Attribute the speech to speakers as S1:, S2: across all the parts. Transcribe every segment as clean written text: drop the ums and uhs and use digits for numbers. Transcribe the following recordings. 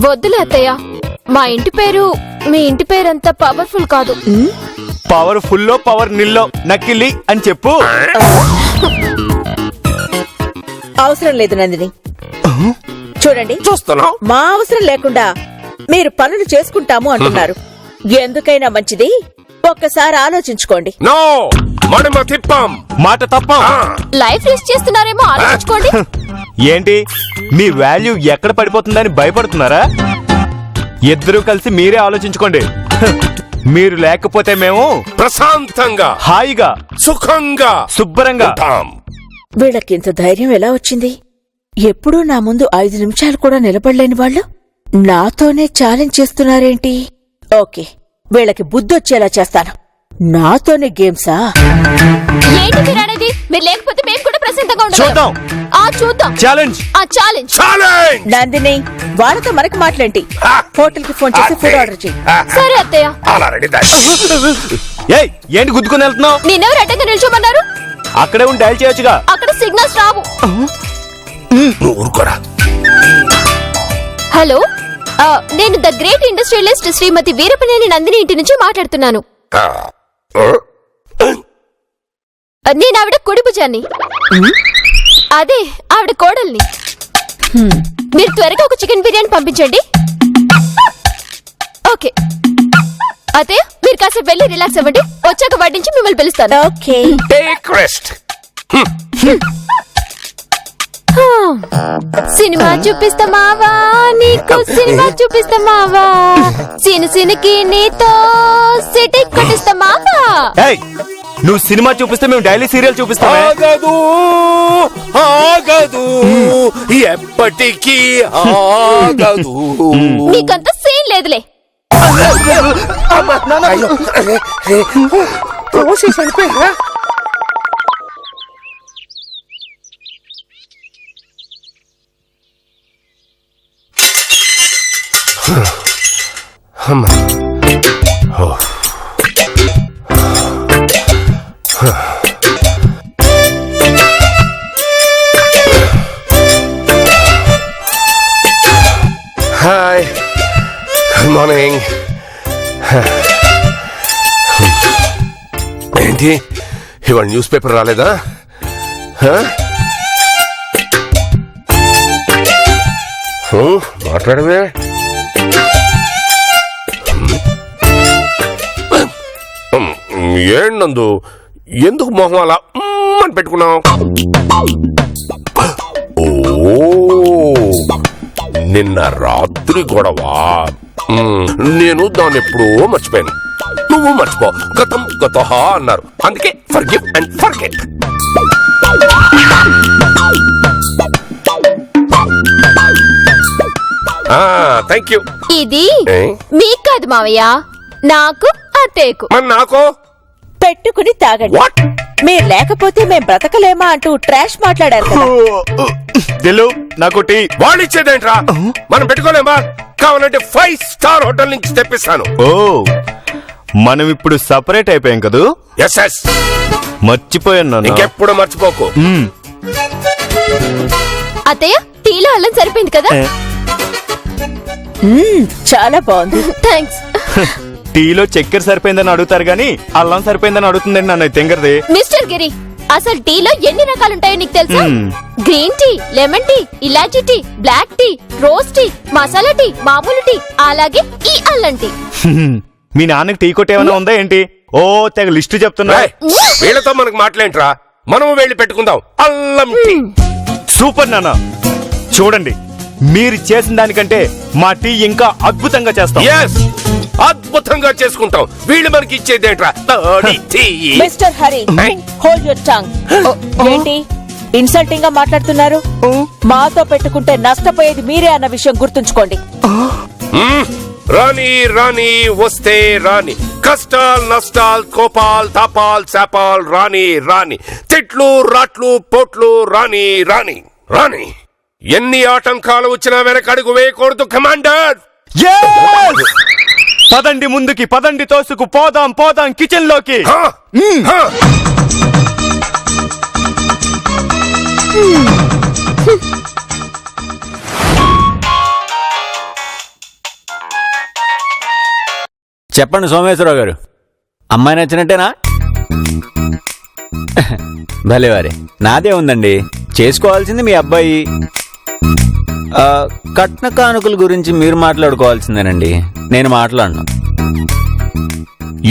S1: వద్దులే అత్తయ్య, మా ఇంటి పేరు మీ ఇంటి పేరంత పవర్ఫుల్ కాదు.
S2: పవర్ ఫుల్లో పవర్ నిల్లో నక్కిలి అని చెప్పు.
S3: అవసరం లేదు నందిని. చూడండి,
S4: చూస్తున్నాం.
S3: మా అవసరం లేకుండా మీరు పనులు చేసుకుంటాము అంటున్నారు. ఎందుకైనా మంచిది ఒక్కసారి ఆలోచించుకోండి.
S4: నో, మనమ తిప్పం,
S2: మాట తప్పం.
S1: లైఫ్ రిస్క్ చేస్తున్నారేమో ఆలోచించుకోండి.
S2: ఏంటి మీ వాల్యూ ఎక్కడ పడిపోతుందని భయపడుతున్నారా? ఇద్దరూ కలిసి మీరే ఆలోచించుకోండి. మీరు లేకపోతే మేము
S4: ప్రశాంతంగా,
S2: హాయిగా,
S4: సుఖంగా,
S2: శుభ్రంగా
S4: ఉంటాం.
S3: వీళ్ళకింత ధైర్యం ఎలా వచ్చింది? ఎప్పుడూ నా ముందు 5 నిమిషాలు కూడా నిలబడలేని వాళ్ళు నాతోనే ఛాలెంజ్ చేస్తున్నారేంటి? ఓకే, వీళ్ళకి బుద్ధొచ్చేలా చేస్తాను. నాతోనే గేమ్సా?
S1: ఏంటి మీరు అనేది? మీరు లేకపోతే మేము కూడా ప్రశాంతంగా
S2: చూద్దాం.
S1: చూద్దాం.
S2: ఛాలెంజ్.
S1: ఛాలెంజ్.
S4: ఛాలెంజ్.
S3: నందిని, వాళ్ళతో మనకి మాట్లాడి హోటల్ కి ఫోన్ చేసి ఫుడ్ ఆర్డర్ చేయి.
S1: సరే అత్తయ్య.
S4: ఆల్రెడీ
S2: ఏయ్, ఏంటి గుద్దుకుని వెళ్తున్నావు?
S1: నేనెవరు అడ్డంగా నిల్చోమన్నారు?
S2: అక్కడే ఉండి డైల్ చేయొచ్చుగా.
S1: అక్కడ సిగ్నల్స్ రావు.
S4: ఊరుకోరా.
S1: హలో, నేను ద గ్రేట్ ఇండస్ట్రియలిస్ట్ శ్రీమతి వీరపనేని నందిని ఇంటి నుంచి మాట్లాడుతున్నాను. నేను ఆవిడ కుడి భుజాన్ని, అదే ఆవిడ కోడల్ని. మీరు త్వరగా ఒక చికెన్ బిర్యానీ పంపించండి. ఓకే అదే, మీరు కాసేపు వెళ్ళి రిలాక్స్ అవ్వండి. వచ్చాక వడ్డించి మిమ్మల్ని పిలుస్తాను.
S3: Okay,
S4: take rest.
S1: సినిమా చూపిస్తామావా, నీకు సినిమా చూపిస్తామావా, సినికి నీతో సిటీ కొట్టిస్తామావా.
S2: ఏయ్, నువ్వు సినిమా చూపిస్తే మేము డైలీ సీరియల్ చూపిస్తాం.
S4: ఆగదు, ఆగదు, ఎప్పటికీ ఆగదు.
S1: నీకంత సీన్ లేదులే.
S4: Hi, good morning. ఏంటి ఇవాళ న్యూస్ పేపర్ రాలేదా? మాట్లాడమే. ఏండు ఎందుకు మొహం అలా అని పెట్టుకున్నావు? ఓ, నిన్న రాత్రి గొడవ. నేను దాన్ని ఎప్పుడో మర్చిపోయాను. నువ్వు మర్చిపో. గతం గతహ అన్నారు, అందుకే forgive and forget. Thank you.
S1: ఇది మీకు కాదు మావయ్య, నాకు అత్తయ్యకు.
S4: మరి నాకు
S3: పెట్టుకుని తాగండి.
S4: వాట్?
S3: మీరు లేకపోతే మేం బ్రతకలేమా అంటూ ట్రాష్ మాట్లాడారు కదా.
S2: దిల్లు, నాకు టీ.
S4: వాళ్ళు ఇచ్చేదేంట్రా? మనం పెట్టుకోలేమా? కావాలంటే 5 స్టార్ హోటల్ నుంచి తెప్పిస్తాను.
S2: ఓ, మనం ఇప్పుడు సపరేట్ అయిపోయాం కదూ.
S4: ఎస్ ఎస్,
S2: మర్చిపోయాను నాన్న.
S4: ఇంకెప్పుడు మర్చిపోకు.
S1: అత్తయ్య, టీలో అల్లం సరిపోయింది కదా?
S3: చాలా బాగుంది.
S1: థ్యాంక్స్.
S2: టీలో చక్కెర సరిపోయిందని అడుగుతారు గానీ అల్లం సరిపోయిందని అడుగుతుందండి నన్ను తెంగరది.
S1: మిస్టర్ గిరి, అసలు టీలో ఎన్ని రకాలుంటాయో నీకు తెలుసా? గ్రీన్ టీ, లెమన్ టీ, ఇలాచీ tea, black tea, rose tea, masala tea, మామూలు టీ, అలాగే ఈ అల్లం టీ.
S2: మీ నాన్నకి టీ కొట్టు ఏమైనా ఉందా ఏంటి? ఓ, తెగ లిస్టు చెప్తున్నా.
S4: వీళ్ళతో మనకు మాట్లాడేంట్రా? మనము వెళ్ళి పెట్టుకుందాం అల్లం టీ.
S2: సూపర్ నాన్న. చూడండి, మీరు చేసిన దానికంటే మా టీ ఇంకా అద్భుతంగా చేస్తాం.
S4: అద్భుతంగా చేసుకుంటాం. వీళ్ళు మనకి ఇచ్చేదేంట్రా?
S3: Mister Hari, hold your tongue. ఏంటి ఇన్సల్టింగ్ గా మాట్లాడుతున్నారు? మాతో పెట్టుకుంటే నష్టపోయేది మీరే అన్న విషయం గుర్తుంచుకోండి.
S4: రాణి రాణి వస్తే రాణి, కష్టాల్ నష్టాల్ కోపాల్ తాపాల్ శాపాల్ రాణి రాణి, తిట్లు రాట్లు పోట్లు రాణి రాణి రాణి. ఎన్ని ఆటంకాలు వచ్చినా వెనకడుగు వేయకూడదు కమాండర్.
S2: పదండి ముందుకి, పదండి తోసుకు, పోదాం పోదాం కిచెన్ లోకి.
S5: చెప్పండి సోమేశ్వరరావు గారు, అమ్మాయి నచ్చినట్టేనా? భలేవారే, నాదే ఉందండి, చేసుకోవాల్సింది మీ అబ్బాయి. కట్న కానుకల గురించి మీరు మాట్లాడుకోవాల్సిందేనండి, నేను మాట్లాడను.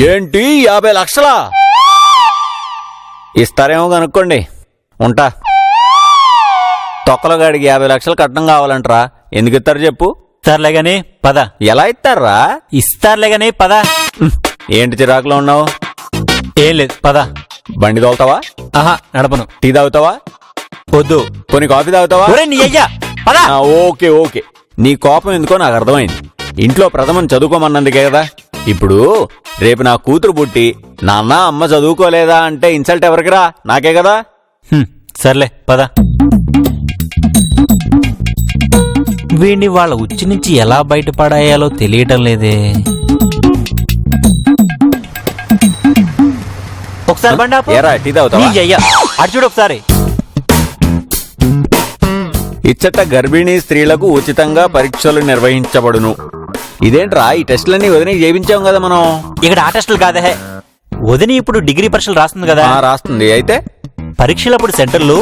S5: ఏంటి 50 లక్షలా? ఇస్తారేమో కనుక్కోండి, ఉంటా. తొక్కలగాడికి 50 లక్షలు కట్నం కావాలంటరా, ఎందుకు ఇస్తారు చెప్పు?
S6: ఇస్తారులే గానీ పద.
S5: ఎలా ఇస్తారా?
S6: ఇస్తారులే గానీ పద.
S5: ఏంటి చిరాకులో ఉన్నావు?
S6: ఏం లేదు, పద.
S5: బండి తోలుతావా?
S6: ఆహా, నడపను.
S5: టీ తాగుతావా?
S6: వద్దు.
S5: కొన్ని కాఫీ తాగుతావా?
S6: ఒరే నీ అయ్యా, పద.
S5: ఓకే ఓకే, నీ కోపం ఎందుకో నాకు అర్థమైంది. ఇంట్లో ప్రథమం చదువుకోమన్నందుకే కదా. ఇప్పుడు రేపు నా కూతురు పుట్టి నాన్న అమ్మ చదువుకోలేదా అంటే ఇన్సల్ట్ ఎవరికిరా? నాకే కదా.
S6: సర్లే పద. వీడిని వాళ్ళ ఉచ్చి నుంచి ఎలా బయటపడాయాలో తెలియటం లేదే. ఒకసారి బండి ఆపు.
S5: ఏరా, టీ తాగుతావా?
S6: నీ అయ్యా, అటు చూడు ఒకసారి.
S5: ఇచ్చట గర్భిణీ స్త్రీలకు ఉచితంగా పరీక్షలు నిర్వహించబడును. ఇదేంట్రా, ఈ టెస్టులన్నీ వదిలి చేయించాం కదా మనం.
S6: ఇక్కడ ఆ టెస్టులు కాదే, వదిని ఇప్పుడు డిగ్రీ పరీక్షలు రాస్తుంది కదా.
S5: రాస్తుంది. అయితే
S6: పరీక్షలప్పుడు సెంటర్లు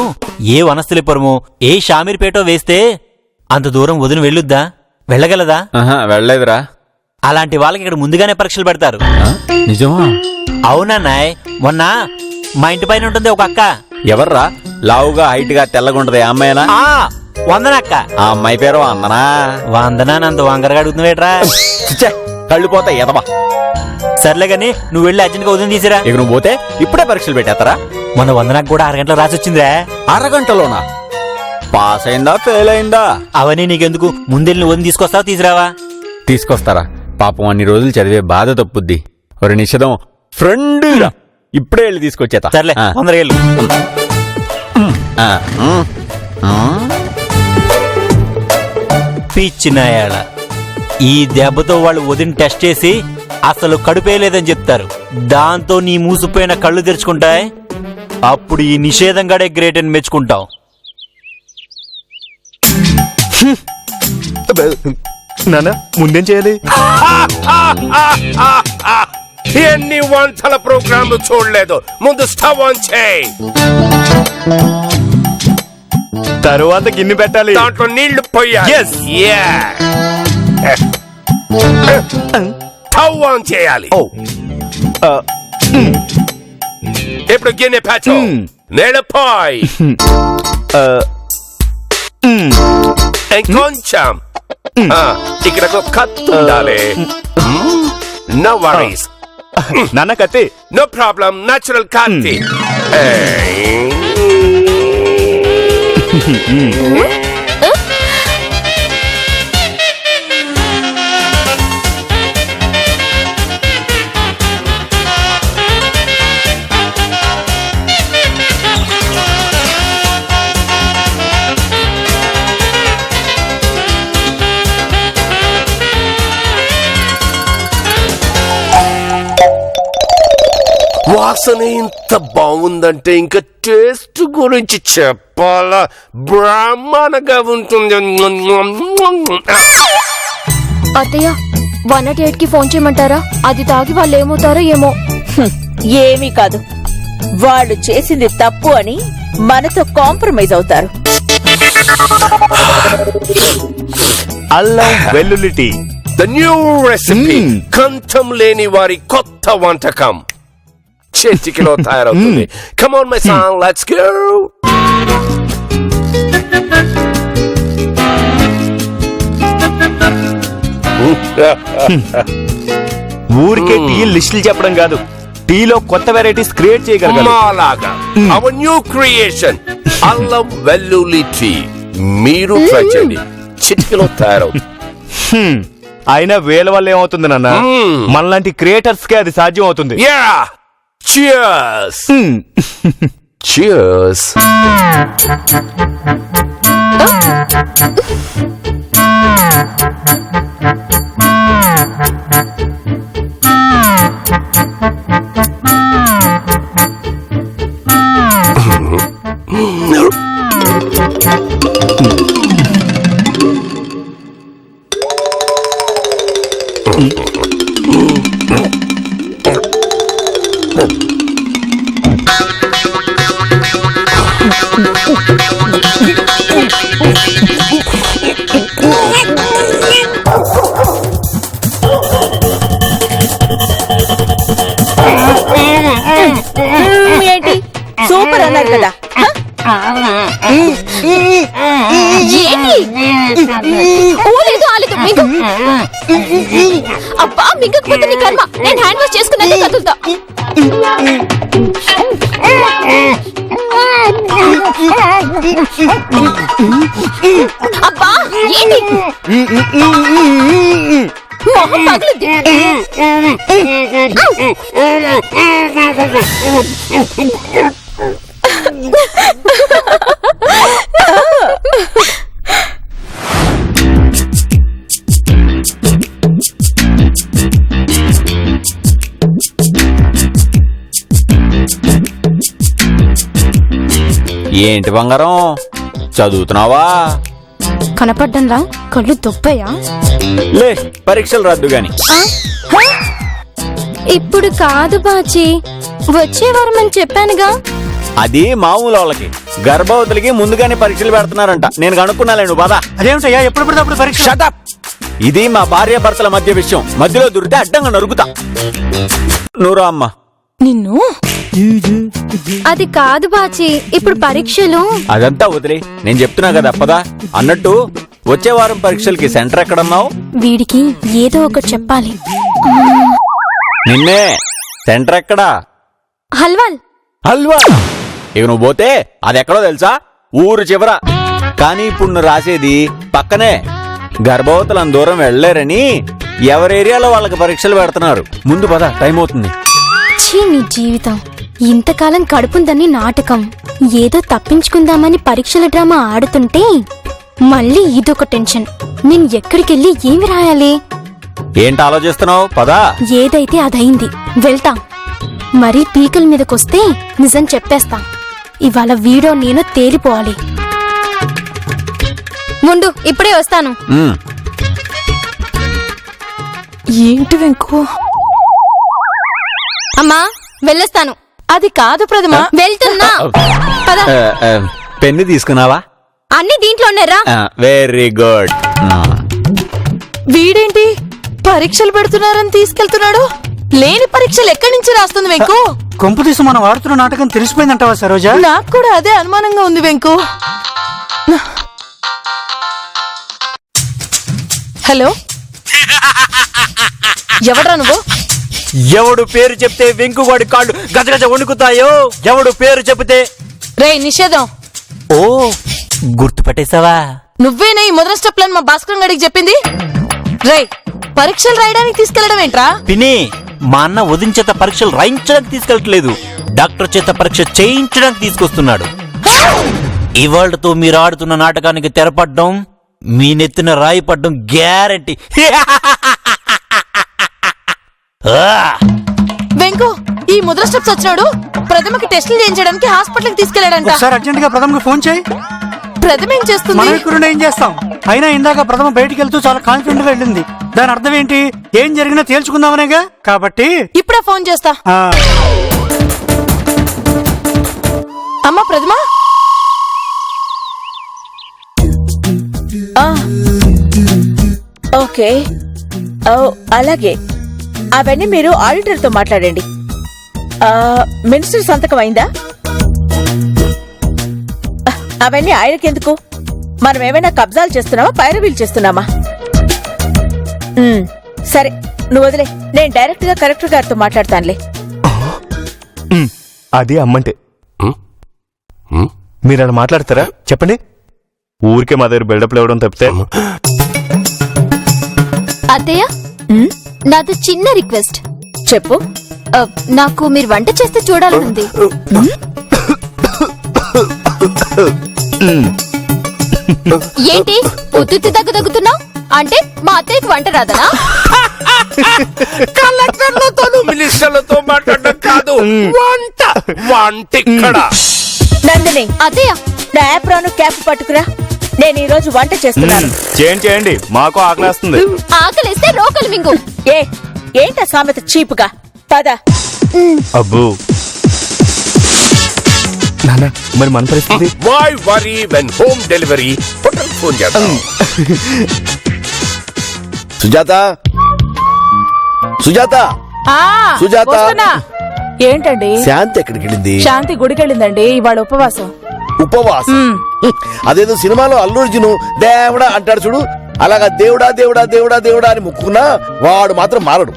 S6: ఏ వనస్థలిపురమో ఏ షామీర్పేటో వేస్తే అంత దూరం వదిన వెళ్ళొద్దా? వెళ్ళగలదా?
S5: వెళ్ళలేదురా.
S6: అలాంటి వాళ్ళకి ఇక్కడ ముందుగానే పరీక్షలు పెడతారు.
S5: నిజమా?
S6: అవునన్నాయ్. మొన్న మా ఇంటి పైన ఉంటుంది ఒక అక్క.
S5: ఎవర్రా? లావుగా హైట్ గా తెల్లగుంటది అమ్మాయినా?
S6: వందనక్క.
S5: ఆ అమ్మాయి పేరు వందనా?
S6: వందనా నంత వంకరగా అడుగుతున్నావేట్రా?
S5: కళ్ళు పోతాయి ఎదవా.
S6: సర్లే గాని నువ్వు వెళ్ళి అర్జెంట్ గా ఉదయం తీసిరా.
S5: ఇక నువ్వు పోతే ఇప్పుడే పరీక్షలు పెట్టేస్తారా?
S6: మొన్న వందనకు కూడా 6 గంటలు రాసి వచ్చిందిరా.
S5: 6 గంటలోనా? పాస్ అయిందా ఫెయిల్ అయిందా?
S6: అవన్నీ నీకెందుకు, ముందెళ్ళి వదిలి తీసుకొస్తావా తీసురావా?
S5: తీసుకొస్తారా? పాపం అన్ని రోజులు చదివే బాధ తప్పుద్ది. ఒక నిషేధం ఫ్రెండ్ ఇప్పుడే వెళ్ళి తీసుకొచ్చేత.
S6: సర్లే, తొందరగా వెళ్ళు. పిచ్చినాయాల, ఈ దెబ్బతో వాళ్ళు వదిన టెస్ట్ చేసి అసలు కడుపే లేదని చెప్తారు. దాంతో నీ మూసిపోయిన కళ్ళు తెరుచుకుంటాయి. అప్పుడు ఈ నిషేధం గడే గ్రేట్ అని మెచ్చుకుంటావు.
S2: నాన్న ముందేం చేయాలి?
S4: ఎన్ని వంటల ప్రోగ్రాంలు చూడలేదు. ముందు స్టవ్ ఆన్ చేయి.
S2: తరువాత గిన్నె పెట్టాలి,
S4: దాంట్లో నీళ్లు పోయాలి.
S2: Yes.
S4: స్టవ్ ఆన్ చేయాలి. ఇప్పుడు గిన్నె పెట్టు. నీళ్లు పోయి ఇంకొంచెం. ఇక్కడ ఒక కత్తి ఉండాలి. No worries.
S2: నాన్న కత్తి.
S4: నో ప్రాబ్లం, న్యాచురల్ కత్తి. వాసన ఇంత బాగుందంటే ఇంకా టేస్ట్ గురించి చెప్పాలా? బ్రాహ్మణంగా ఉంటుంది.
S1: అత్తయ్య 108 కి ఫోన్ చేయమంటారా? అది తాగి వాళ్ళు ఏమవుతారో ఏమో.
S3: ఏమీ కాదు, వాళ్ళు చేసింది తప్పు అని మనతో కాంప్రమైజ్ అవుతారు.
S2: అల్లం వెల్లుల్లి టీ.
S4: The new recipe. కంఠం లేని వారి కొత్త వంటకం చేతికిలో తయారవుతుంది. Come on my son, let's go.
S2: ఊరికే టీ లిస్టులు చెప్పడం కాదు, టీలో కొత్త వెరైటీస్ క్రియేట్ చేయగలగాలి.
S4: మాలాగా అవర్ న్యూ క్రియేషన్ అల్లం వెల్లుల్లి టీ. మీరు ట్రై చేయండి, చిటికలో తయారవుతుంది.
S2: అయినా వేల వల్ల ఏమవుతుంది నాన్న? మనలాంటి క్రియేటర్స్ కే అది సాధ్యం అవుతుంది.
S4: Yeah! Cheers! Cheers!
S3: ఏంటి సూపర్ అన్నారు కదా హ?
S1: ఏంటి ఊలేదు ఆలేదు మీకు అబ్బా మింగకపోతే నీ కర్మ నేను హ్యాండ్ వాష్ చేసుకున్నాక కదులుతా అబ్బా ఏంటి మొహం పగులుద్ది
S5: ఏంటి బంగారం చదువుతున్నావా?
S1: కనపడ్డంలా కళ్ళు దొబ్బయ్యా
S5: లే పరీక్షలు రద్దు గాని.
S1: ఇప్పుడు కాదు బాచి వచ్చే వారం అని చెప్పానుగా.
S5: అది మామూలు వాళ్ళకి, గర్భవతులకి ముందుగానే పరీక్షలు పెడుతున్నారంట. నేను కనుక్కున్నాలే, నువ్వు బాధ.
S7: అదేమిటయ్యా ఎప్పుడు పడితే అప్పుడు పరీక్ష?
S5: Shut up! ఇది మా భార్య భర్తల మధ్య విషయం. మధ్యలో దొరికితే అడ్డంగా నరుకుతా. నూరా అమ్మ.
S1: నిన్ను అది కాదు బాచి ఇప్పుడు పరీక్షలు.
S5: అదంతా వదిలే, నేను చెప్తున్నా కదా పదా. అన్నట్టు వచ్చే వారం పరీక్షలకి సెంటర్ ఎక్కడన్నావు?
S1: వీడికి ఏదో ఒకటి చెప్పాలి.
S5: నిన్నే. సెంటర్ ఎక్కడా?
S1: హల్వాల్.
S5: హల్వా. ఇక నువ్వు పోతే అది ఎక్కడో తెలుసా? ఊరు చివర. కానీ ఇప్పుడు నువ్వు రాసేది పక్కనే. గర్భవతులను దూరం వెళ్లేరని ఎవరి ఏరియాలో వాళ్ళకి పరీక్షలు పెడుతున్నారు. ముందు పద, టైం అవుతుంది.
S1: ఛీ, నీ జీవితం ఇంతకాలం కడుపుందని నాటకం. ఏదో తప్పించుకుందామని పరీక్షల డ్రామా ఆడుతుంటే మళ్ళీ ఇదొక టెన్షన్. నేను ఎక్కడికెళ్ళి ఏమి రాయాలి?
S5: ఏంటి ఆలోచిస్తున్నావు? పదా.
S1: ఏదైతే అదైంది, వెళ్తా. మరీ పీకల మీదకొస్తే నిజం చెప్పేస్తా. ఇవాళ వీడో నేను తేలిపోవాలి. ముందు ఇప్పుడే వస్తాను.
S3: ఏంటి వెంకు?
S1: అమ్మా వెళ్ళొస్తాను.
S3: అది కాదు ప్రథమ.
S1: వెళ్తున్నా. పద.
S5: పెన్ను తీసుకున్నావా?
S1: అన్ని దీంట్లోనేరా.
S5: Very good.
S3: వీడేంటి పరీక్షలు పెడుతున్నారని తీసుకెళ్తున్నాడు? లేని పరీక్షలు ఎక్కడి నుంచి రాస్తుంది వెంకు?
S7: కొంపు తీసి మనం ఆడుతున్న నాటకం తెలిసిపోయిందంటావా సరోజా?
S3: నాకు కూడా అదే అనుమానంగా ఉంది వెంకు. హలో, ఎవడ్రా నువ్వు?
S6: ఎవడు పేరు చెప్తే వెంకువాడి కాళ్ళు గజగజ వణుకుతాయో, ఎవడు పేరు చెబితే.
S3: రే నిషేధం,
S6: ఓ గుర్తుపట్టేశావా?
S3: నువ్వేనా ఈ మొదటి స్టెప్ లని మా భాస్కరం గడికి చెప్పింది? రే పరీక్షలు రాయడానికి తీసుకెళ్లడం ఏంట్రా?
S6: పిని, మా అన్న ఉదయం చేత పరీక్షలు రాయించడానికి తీసుకెళ్ళట్లేదు, డాక్టర్ చేత పరీక్ష చేయించడానికి తీసుకొస్తున్నాడు. ఇవాళ్లతో మీరు ఆడుతున్న నాటకానికి తెరపడ్డం, మీ నెత్తిన రాయి పడ్డం గ్యారంటీ.
S3: వెంకు, ఈ మొదటి స్టెప్స్ వచ్చినాడు ప్రథమకి టెస్టులు చేయించడానికి హాస్పిటల్ కి తీసుకెళ్లాడంట.
S7: ఒకసారి అర్జెంట్ గా ప్రథమకి ఫోన్ చేయి.
S3: ప్రథమ ఏం చేస్తుంది?
S7: మన ఇక్కడ ఏం చేస్తాం? అయినా ఇందాక ప్రథమ బయటికి వెళ్తూ చాలా కాన్ఫిడెంట్ గా వెళ్ళింది. దాని అర్థం ఏంటి? ఏం జరిగినా తేల్చుకుందామనేగా. కాబట్టి
S3: ఇప్పుడే ఫోన్ చేస్తా. అమ్మా ప్రథమ. ఓకే, అలాగే. అవన్నీ మీరు ఆడిటర్ తో మాట్లాడండి. మినిస్టర్ సంతకం అయిందా? అవన్నీ ఆయనకెందుకు? మనం ఏమైనా కబ్జాలు చేస్తున్నామా, పైరవీలు చేస్తున్నామా? సరే, నువ్వు వదిలే. నేను డైరెక్ట్ గా కలెక్టర్ గారితో మాట్లాడతానులే.
S2: అది అమ్మంటే. మీరు అలా మాట్లాడతారా? చెప్పండి. ఊరికే మా దగ్గర బిల్డప్ ఇవ్వడం తప్పితే.
S1: అత్తయ్య, నాది చిన్న రిక్వెస్ట్.
S3: చెప్పు.
S1: నాకు మీరు వంట చేస్తే చూడాలనుంది. ఏంటి ఉత్తుత్తి దగ్గుతున్నావు? అంటే మా అత్తయ్యకి వంట రాదనా?
S4: కలెక్టర్లతో మినిస్టర్లతో మాట్లాడడం కాదు, వంట ఇక్కడ.
S3: నందిని,
S1: అత్తయ్య
S3: నా యాప్రాను క్యాప్ పట్టుకురా. నేను ఈ రోజు వంట చేస్తున్నాను.
S2: చేయండి, మాకు ఆకలేస్తుంది.
S1: ఆకలిస్తే రోకలు మింగు.
S3: ఏంటా సామెత చీపుగా? పద.
S2: అబ్బో నాన్న, మరి మన పరిస్థితి?
S4: Why worry when home delivery phone చేద్దాం.
S8: సుజాత, సుజాత, సుజాత.
S3: వస్తున్నా. ఏంటండి?
S8: శాంతి ఎక్కడికి వెళ్ళింది?
S3: శాంతి గుడికెళ్ళిందండి, ఇవాళ ఉపవాసం.
S8: ఉపవాసం. అదేదో సినిమాలో అల్లు అర్జున్ దేవుడా అంటాడు చూడు, అలాగా దేవుడా దేవుడా దేవుడా దేవుడా అని ముక్కున్నా వాడు మాత్రం మారడు.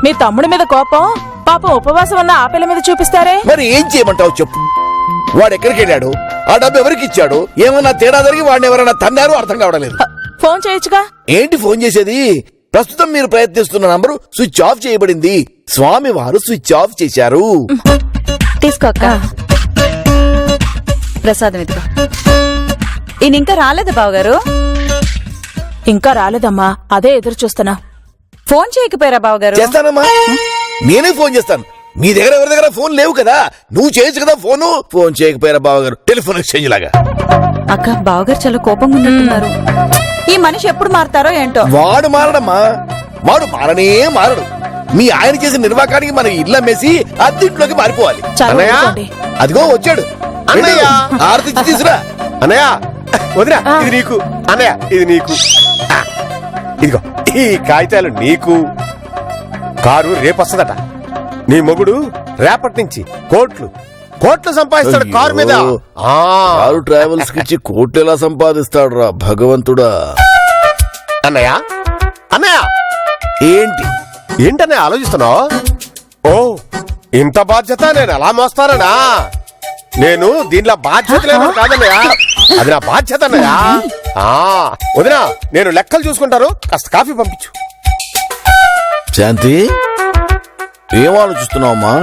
S3: మీ తమ్ముడి మీద కోపం పాపం ఉపవాసం ఉన్న ఆపిల్ల మీద చూపిస్తారే.
S8: మరి ఏం చేయమంటావు చెప్పు? వాడు ఎక్కడికి వెళ్ళాడు? ఆ డబ్బు ఎవరికి ఇచ్చాడు? ఏమన్నా తేడా జరిగి వాడిని ఎవరైనా తన్నారో అర్థం కావడం లేదు.
S3: ఫోన్ చేయొచ్చుగా.
S8: ఏంటి ఫోన్ చేసేది? ప్రస్తుతం మీరు ప్రయత్నిస్తున్న నంబరు స్విచ్ ఆఫ్ చేయబడింది. స్వామి వారు స్విచ్ ఆఫ్ చేశారు.
S9: తీసుకో అక్క. ప్రసాదం ఇదిగో. ఈయన ఇంకా రాలేదు బావగారు?
S3: ఇంకా రాలేదమ్మా, అదే ఎదురు చూస్తున్నా.
S9: ఫోన్ చేయకపోయారా బావగారు?
S8: చేస్తానమ్మా, నేనే ఫోన్ చేస్తాను. మీ దగ్గర ఎవరి దగ్గర ఫోన్ లేవు కదా, నువ్వు చేయొచ్చు కదా ఫోను. ఫోన్ చేయకపోయారా బావగారు? టెలిఫోన్ ఎక్స్చేంజ్ లాగా.
S9: అక్క బావగారు చాలా కోపంగా ఉన్నట్టున్నారు. ఈ మనిషి ఎప్పుడు మారతారో ఏంటో.
S8: వాడు మారడమ్మా, వాడు మారనే మారడు. మీ ఆయన చేసిన నిర్వాకానికి మన ఇల్లు అమ్మేసి అద్దెంట్లోకి మారిపోవాలి.
S3: చాలా
S8: అన్నయ్య,
S3: ఊరుకోండి.
S8: అదిగో వచ్చాడు.
S4: అన్నయ్య.
S8: ఆరతి ఇచ్చి తీసురా.
S4: అన్నయ్య వదినా, ఇది నీకు. అన్నయ్య ఇది నీకు. ఆ, ఇదిగో ఈ కాగితాలు నీకు. కారు రేపొస్తదట. నీ మొగుడు రేపటి నుంచి కోట్లు కోట్లు సంపాదిస్తాడు కారు మీద.
S8: అయ్యో.
S4: ఆ
S8: కారు ట్రావెల్స్ కి ఇచ్చి కోట్లు ఎలా సంపాదిస్తాడు రా భగవంతుడా.
S4: అన్నయ్య అన్నయ్య
S8: ఏంటి
S4: ఏంటన్నయ్య ఆలోచిస్తున్నావు? ఓ ఇంత బాధ్యత నేను ఎలా మోస్తానన్నా? నేను దీనిలో బాధ్యత లేదు కాదన్నయ్య, అది నా బాధ్యత అన్నయ్య. ఆ, వదినా నేను లెక్కలు చూసుకుంటారు, కాస్త కాఫీ పంపించు.
S8: శాంతి, ఏం ఆలోచిస్తున్నావమ్మా?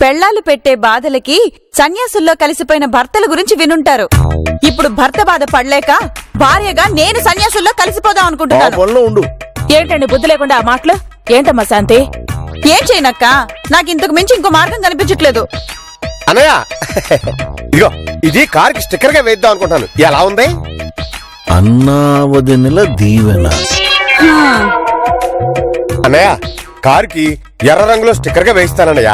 S9: పెళ్లాలు పెట్టే బాధలకి సన్యాసుల్లో కలిసిపోయిన భర్తల గురించి వినుంటారు. ఇప్పుడు భర్త బాధ పడలేక భార్యగా నేను సన్యాసుల్లో కలిసిపోదాం
S8: ఆ
S9: అనుకుంటున్నాను.
S8: పనిలో ఉండు.
S3: ఏంటండి బుద్ధి లేకుండా ఆ మాటలు? ఏంటమ్మా శాంతి?
S9: ఏం చేయనక్క, నాకు ఇంతకు మించి ఇంకో మార్గం కనిపించట్లేదు.
S4: అన్నయ్య ఇదిగో ఇది కార్కి స్టిక్కర్ గా వేద్దాం అనుకుంటాను, ఎలా ఉంది?
S8: అన్నా వదినల దీవెన.
S4: అన్నయ్య కార్కి ఎర్ర రంగులో స్టిక్కర్ గా వేయిస్తానన్నయ్య.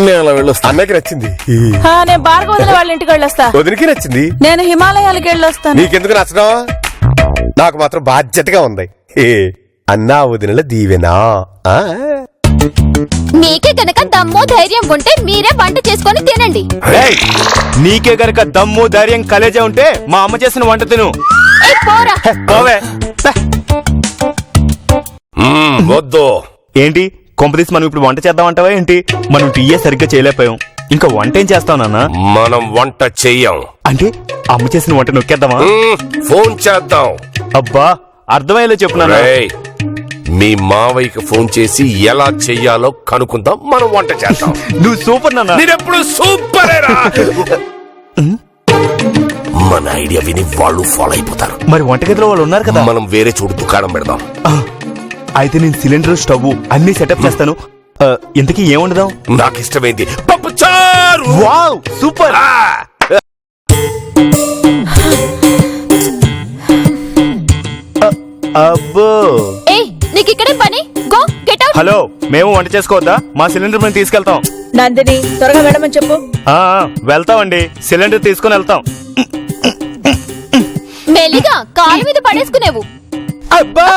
S8: నేను అలా వెళ్ళొస్తా.
S4: అన్నకి నచ్చింది,
S3: నేను భార్గవదిన వాళ్ళ ఇంటికి వెళ్ళొస్తా.
S4: వదినికి నచ్చింది,
S9: నేను హిమాలయాలకు వెళ్ళొస్తాను.
S4: నీకెందుకు నచ్చడం? నాకు మాత్రం బాధ్యతగా ఉంది. అన్నా వదినల దీవెనా. ఆ?
S1: మీకే గనక దమ్మో ధైర్యం ఉంటే మీరే వంట చేసుకొని తినండి.
S2: ఏయ్, నీకే గనక దమ్ము ధైర్యం కలేజా ఉంటే మా అమ్మ చేసిన వంట తిను.
S1: ఏయ్, పోరా.
S2: హే, పోవే. హే.
S4: వద్దు.
S2: ఏంటి కొంపదీసి మనం ఇప్పుడు వంట చేద్దామంటావా ఏంటి? మనం టీయే సరిగ్గా చేయలేకపోయాం, ఇంకా వంట ఏం చేస్తావు నాన్న?
S4: మనం వంట చెయ్యం.
S2: అంటే అమ్మ చేసిన వంట నొక్కేద్దామా?
S4: ఫోన్ చేద్దాం.
S2: అబ్బా, అర్థమయ్యేలా చెప్పు నాన్న.
S4: రేయ్, మీ మావయ్యకి ఫోన్ చేసి ఎలా చెయ్యాలో కనుక్కుందాం, మనం వంట చేద్దాం.
S2: నువ్వు సూపర్ నాన్న.
S4: నేనెప్పుడు సూపరేరా. మన ఐడియా విని వాళ్ళు ఫాలో అయిపోతారు.
S2: మరి వంటగదిలో వాళ్ళు ఉన్నారు కదా.
S4: మనం వేరే చోటు దుకాణం పెడదాం.
S2: అయితే నేను సిలిండర్ స్టవ్ అన్ని సెటప్ చేస్తాను. ఇంతకీ ఏం వండుదాం?
S4: నాకు ఇష్టమైంది పప్పు చారు.
S2: Wow, super.
S4: ఆ!
S2: అబ్బో.
S1: ఏయ్, నీకు ఇక్కడే పని. Go get out.
S2: హలో, మేము వంట చేసుకోవద్దా? మా సిలిండర్ మేము తీసుకెళ్తాం.
S3: నందిని, త్వరగా వెళ్ళమని చెప్పు.
S2: వెళ్తామండి, సిలిండర్ తీసుకుని వెళ్తాం.
S1: మెల్లిగా కాలు మీద పడేసుకునేవు.
S2: అబ్బా,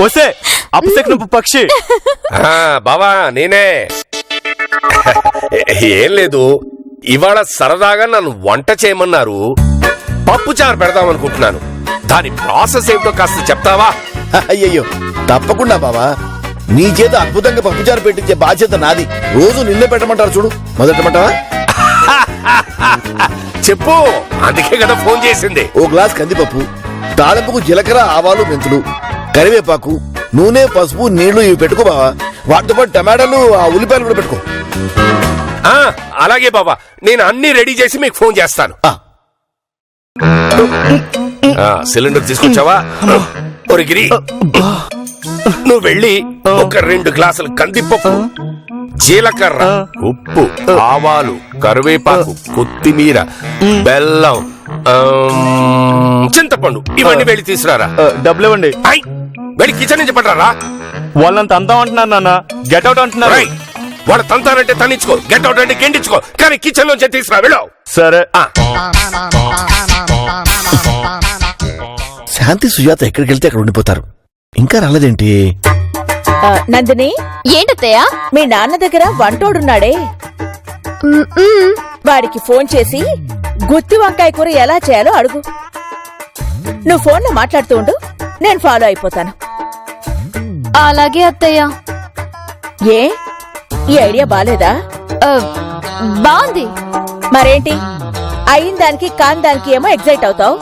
S2: వస్తే అపశకునపు పక్షి.
S4: బావా నేనే. ఏం లేదు, ఇవాళ సరదాగా నన్ను వంట చేయమన్నారు, పప్పు చారు పెడదాం అనుకుంటున్నాను. దాని ప్రాసెస్ ఏమిటో కాస్త చెప్తావా?
S8: అయ్యయ్యో, తప్పకుండా బావా. నీ చేత అద్భుతంగా పప్పుచారు పెట్టించే బాధ్యత నాది. రోజు నిన్నే పెట్టమంటారు చూడు, మొదటమంటావా?
S4: చెప్పు, అందుకే కదా ఫోన్ చేసింది.
S8: ఓ గ్లాస్ కందిపప్పు, తాళంపుకు జీలకర్ర, ఆవాలు, మెంతులు, కరివేపాకు, నూనె, పసుపు, నీళ్లు ఇవి పెట్టుకో బావా. వాటితో పాటు టమాటాలు, ఆ ఉల్లిపాయలు కూడా పెట్టుకో.
S4: అలాగే బాబా, నేను అన్ని రెడీ చేసి మీకు ఫోన్ చేస్తాను. సిలిండర్ తీసుకొచ్చావా? ఒరిగిరి, నువ్వు వెళ్ళి ఒక 2 గ్లాసులు కందిపప్పు, జీలకర్ర, ఉప్పు, ఆవాలు, కరివేపాకు, కొత్తిమీర, బెల్లం, చింతపండు ఇవన్నీ వెళ్ళి తీసుకురారా.
S2: డబ్బులు ఇవ్వండి.
S4: వెళ్ళి కిచెన్ నుంచి పడరా.
S2: వాళ్ళంత అంతా అంటున్నారు నాన్న, గెట్ అవుట్ అంటున్నారు.
S4: వాడు తంతానంటే తన్నించుకో, గెట్ అవుట్ అంటే గెండించుకో, కానీ కిచెన్ నుంచి తీసుకురా. వెళ్ళు.
S2: సరే.
S8: శాంతి సుజాత ఎక్కడికి వెళ్తే అక్కడ ఉండిపోతారు. ఇంకా రాలేదేంటి?
S3: నందిని,
S1: ఏంటత్తయ్య?
S3: మీ నాన్న దగ్గర వంటోడున్నాడే, వాడికి ఫోన్ చేసి గుత్తి వంకాయ కూర ఎలా చేయాలో అడుగు. నువ్వు ఫోన్లో మాట్లాడుతూ ఉండు, నేను ఫాలో అయిపోతాను.
S1: అలాగే అత్తయ్య.
S3: ఏ, ఈ ఐడియా బాలేదా?
S1: బాగుంది.
S3: మరేంటి, అయిన దానికి కాని దానికి ఏమో ఎగ్జైట్ అవుతావు,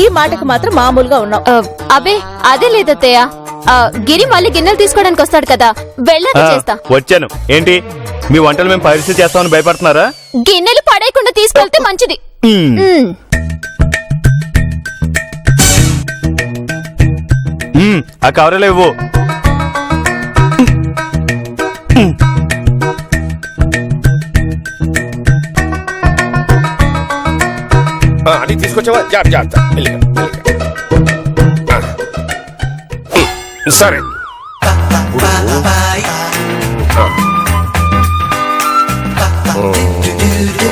S3: ఈ మాటకు మాత్రం మామూలుగా ఉన్నావు.
S1: అబే అదే లేదత్తయ్య. గిరి మళ్ళీ గిన్నెలు తీసుకోవడానికి వస్తాడు కదా, వెళ్ళాక చేస్తా.
S2: వచ్చాను. ఏంటి మీ వంటలు మేము పరిస్థితి చేస్తామని భయపడుతున్నారా?
S1: గిన్నెలు పడేయకుండా తీసుకెళ్తే మంచిది.
S2: ఆ కవరలు ఇవ్వు.
S4: అని తీసుకొచ్చావా? జాగ్రత్త. సరే,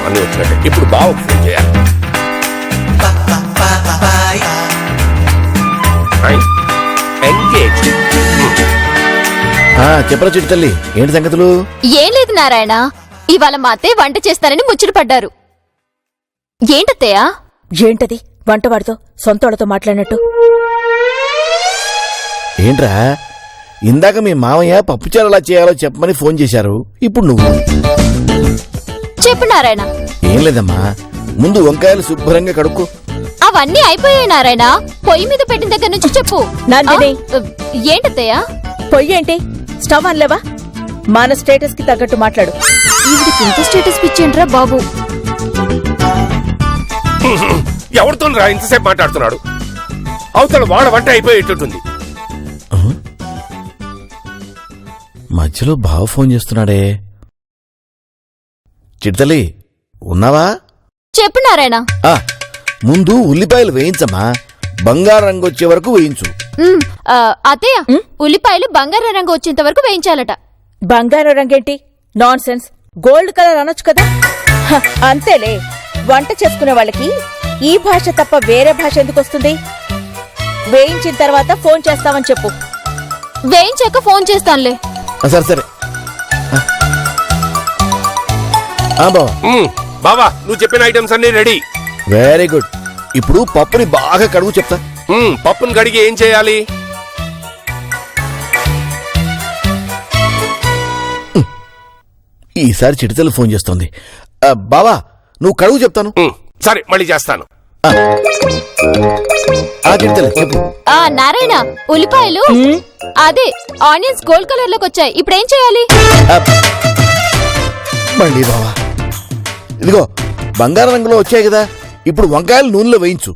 S4: అన్ని వచ్చినట్టే. ఇప్పుడు బాగా ఫోన్ చేయాలి. ఎంగేజ్.
S8: చెప్పరా చిట్టి తల్లి, ఏంటి సంగతులు?
S1: ఏం లేదు నారాయణ, ఇవాళ మా అత్తయ్య వంట చేస్తారని ముచ్చట పడ్డారు. ఏంటత్తయ్య?
S3: ఏంటది వంటవాడితో సొంతోళ్లతో మాట్లాడినట్టు?
S8: ఏంట్రా, ఇందాక మీ మామయ్య పప్పుచారు ఎలా చేయాలో చెప్పమని ఫోన్ చేశారు, ఇప్పుడు నువ్వు.
S1: చెప్పు నారాయణ.
S8: ఏం లేదమ్మా, ముందు వంకాయలు శుభ్రంగా కడుక్కో.
S1: అవన్నీ అయిపోయాయి నారాయణ, పొయ్యి మీద పెట్టిన దగ్గర నుంచి చెప్పు.
S3: నందిని.
S1: ఏంటత్తయ్య?
S3: పొయ్యేంటి, స్టవ్ అనలేవా? మన స్టేటస్ కి తగ్గట్టు మాట్లాడు.
S1: ఈవిడికి ఇంత స్టేటస్ పిచ్చేంట్రా బాబు.
S4: ఎవరితో రా ఇంతసేపు మాట్లాడుతున్నాడు? అవతల వాడ వంట అయిపోయేటట్టుంది.
S8: మధ్యలో బావ ఫోన్ చేస్తున్నాడే. చిట్టలి ఉన్నావా?
S1: చెప్పు నారాయణ.
S8: ముందు ఉల్లిపాయలు వేయించమ్మా, బంగారు రంగు వచ్చే వరకు వేయించు.
S1: అత్తయ్య, ఉల్లిపాయలు బంగారు రంగు వచ్చేంత వరకు వేయించాలట.
S3: బంగారు రంగేంటి, నాన్ సెన్స్. గోల్డ్ కలర్ అనొచ్చు కదా. అంతేలే, వంట చేసుకునే వాళ్ళకి ఈ భాష తప్ప వేరే భాష ఎందుకు వస్తుంది? వేయించిన తర్వాత ఫోన్ చేస్తామని చెప్పు.
S1: వేయించాక ఫోన్ చేస్తానులే.
S8: సరే సరే.
S4: బావా, నువ్వు చెప్పిన ఐటమ్స్ అన్ని రెడీ.
S8: Very good. ఇప్పుడు పప్పుని బాగా కడుగు చెప్తా.
S4: పప్పుని కడిగి ఏం చేయాలి?
S8: ఈసారి చిటితలు ఫోన్ చేస్తోంది. బావా, నువ్వు కడుగు చెప్తాను.
S4: సరే, మళ్ళీ చేస్తాను.
S8: చెప్పు.
S1: నారాయణ, ఉల్లిపాయలు అదే ఆనియన్స్ గోల్డ్ కలర్ లోకి వచ్చాయి, ఇప్పుడు ఏం చేయాలి?
S8: మళ్ళీ బావా, ఇదిగో బంగారు రంగులో వచ్చాయి కదా, ఇప్పుడు వంకాయలు నూనెలో వేయించు.